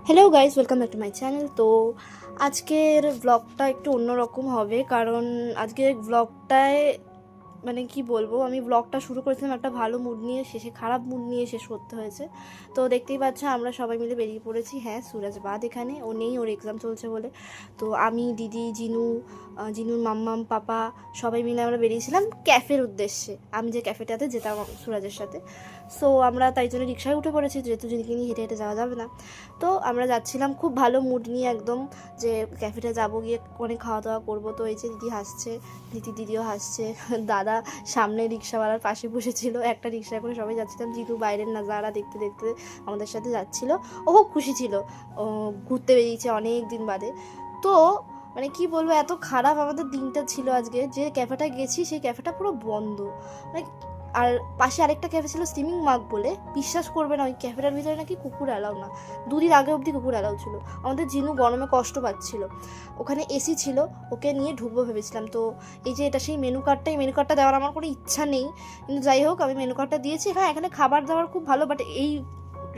Hello guys, welcome back to my channel. তো আজকের ব্লগটা একটু অন্যরকম হবে, কারণ আজকের ব্লগটায় মানে কি বলবো, আমি ব্লগটা শুরু করেছিলাম একটা ভালো মুড নিয়ে, শেষে খারাপ মুড নিয়ে শেষ করতে হয়েছে। তো দেখতেই পাচ্ছ আমরা সবাই মিলে বেরিয়ে পড়েছি। হ্যাঁ, সুরাজ বাদ এখানে, ও নেই, ওর এক্সাম চলছে বলে। তো আমি, দিদি, জিনুর মাম্মাম, পাপা সবাই মিলে আমরা বেরিয়েছিলাম ক্যাফের উদ্দেশ্যে। আমি যে ক্যাফেটাতে যেতাম সুরাজের সাথে, সো আমরা তাই জন্য রিক্সায় উঠে পড়েছি, যেহেতু জিনিকে নিয়ে হেঁটে হেঁটে যাওয়া যাবে না। তো আমরা যাচ্ছিলাম খুব ভালো মুড নিয়ে একদম, যে ক্যাফেতে যাবো, গিয়ে অনেক খাওয়া দাওয়া করবো। তো এই যে দিদি হাসছে, দিদিও হাসছে, দাদা সামনে রিক্সাওয়ালার পাশে বসেছিল, একটা রিক্সায় করে সবাই যাচ্ছিলাম। জিতু বাইরের নাজারা দেখতে দেখতে আমাদের সাথে যাচ্ছিল। ও খুব খুশি ছিল, ও ঘুরতে বেরিয়েছে অনেক দিন বাদে। তো মানে কি বলবো, এত খারাপ আমাদের দিনটা ছিল আজকে। যে ক্যাফেটা গেছি সেই ক্যাফেটা পুরো বন্ধ, মানে আর পাশে আরেকটা ক্যাফে ছিল স্টিমিং মাগ বলে। বিশ্বাস করবে না, ওই ক্যাফেটার ভিতরে নাকি কুকুর অ্যালাউ না। দুদিন আগে অবধি কুকুর অ্যালাউ ছিল। আমাদের জিনু গরমে কষ্ট পাচ্ছিল, ওখানে এসি ছিল, ওকে নিয়ে ঢুকবো ভেবেছিলাম। তো এই যে এটা সেই মেনু কার্ডটা, এই মেনু কার্ডটা দেওয়ার আমার কোনো ইচ্ছা নেই, কিন্তু যাই হোক আমি মেনু কার্ডটা দিয়েছি। হ্যাঁ, এখানে খাবার দাবার খুব ভালো, বাট এই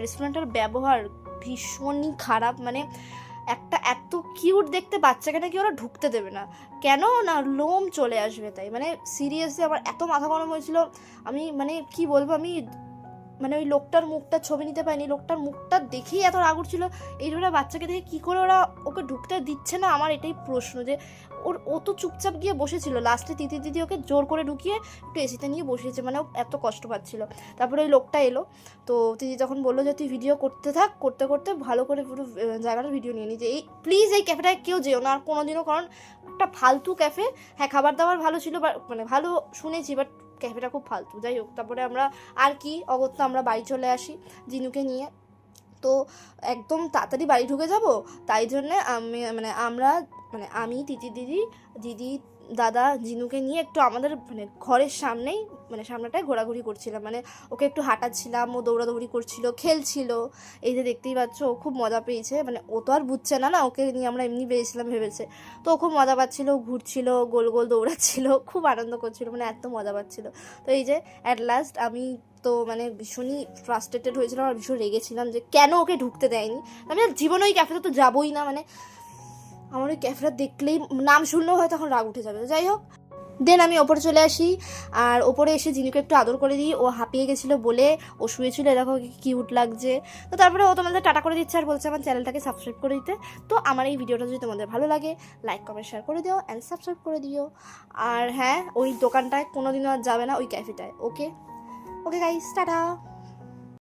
রেস্টুরেন্টের ব্যবহার ভীষণই খারাপ। মানে একটা এত কিউট দেখতে বাচ্চাকে নাকি ওরা ঢুকতে দেবে না, কেন না লোম চলে আসবে তাই। মানে সিরিয়াসলি আমার এত মাথা গরম হয়েছিল। আমি মানে কি বলবো, আমি মানে ওই লোকটার মুখটা ছবি নিতে পারিনি, লোকটার মুখটা দেখেই এত রাগ উঠছিল। এই ধরনের বাচ্চাকে দেখে কী করে ওরা ওকে ঢুকতে দিচ্ছে না, আমার এটাই প্রশ্ন। যে ও তো চুপচাপ গিয়ে বসেছিল, লাস্টে দিদি ওকে জোর করে ঢুকিয়ে একটু এসিতে নিয়ে বসিয়েছে, মানে ও এত কষ্ট পাচ্ছিল। তারপরে ওই লোকটা এলো, তো দিদি তখন বললো যে তুই ভিডিও করতে থাক, করতে করতে ভালো করে পুরো জায়গাটার ভিডিও নিয়ে নি, যে এই প্লিজ এই ক্যাফেটায় কেউ যেও না আর কোনোদিনও, কারণ একটা ফালতু ক্যাফে। হ্যাঁ, খাবার দাবার ভালো ছিল, বা মানে ভালো শুনেছি, বাট ক্যাফেটা খুব ফালতু। যাই হোক, তারপরে আমরা আর কি অগত্যা আমরা বাড়ি চলে আসি জিনুকে নিয়ে। তো একদম তাড়াতাড়ি বাড়ি ঢুকে যাব, তাই জন্যে আমি দিদি, দাদা, জিনুকে নিয়ে একটু আমাদের মানে ঘরের সামনেই, মানে সামনেটায় ঘোরাঘুরি করছিলাম। মানে ওকে একটু হাঁটাচ্ছিলাম, ও দৌড়াদৌড়ি করছিল, খেলছিল। এই যে দেখতেই পাচ্ছ, ও খুব মজা পেয়েছে। মানে ও তো আর বুঝছে না, ওকে নিয়ে আমরা এমনি বেরিয়েছিলাম ভেবেছে। তো ও খুব মজা পাচ্ছিল, ঘুরছিল, গোল গোল দৌড়াচ্ছিল, খুব আনন্দ করছিল, মানে এত মজা পাচ্ছিল। তো এই যে অ্যাট লাস্ট আমি তো মানে ভীষণই ফ্রাস্ট্রেটেড হয়েছিলাম আর ভীষণ রেগেছিলাম যে কেন ওকে ঢুকতে দেয়নি। আমি আর জীবনে ওই ক্যাফেতে তো যাবোই না, মানে আমার ওই ক্যাফেটা দেখলেই নাম শুনলেও হয় তখন রাগ উঠে যাবে। তো যাই হোক, দেন আমি ওপরে চলে আসি, আর ওপরে এসে জিনুকে একটু আদর করে দিই। ও হাঁপিয়ে গেছিলো বলে ও শুয়েছিল, এরকম কিউট লাগছে। তো তারপরে ও তোমাদের টাটা করে দিচ্ছে আর বলছে আমার চ্যানেলটাকে সাবস্ক্রাইব করে দিতে। তো আমার এই ভিডিওটা যদি তোমাদের ভালো লাগে, লাইক কমেন্ট শেয়ার করে দিও অ্যান্ড সাবস্ক্রাইব করে দিও। আর হ্যাঁ, ওই দোকানটায় কোনোদিনও আর যাবে না, ওই ক্যাফেটায়। ওকে ওকে গাইস, টাটা।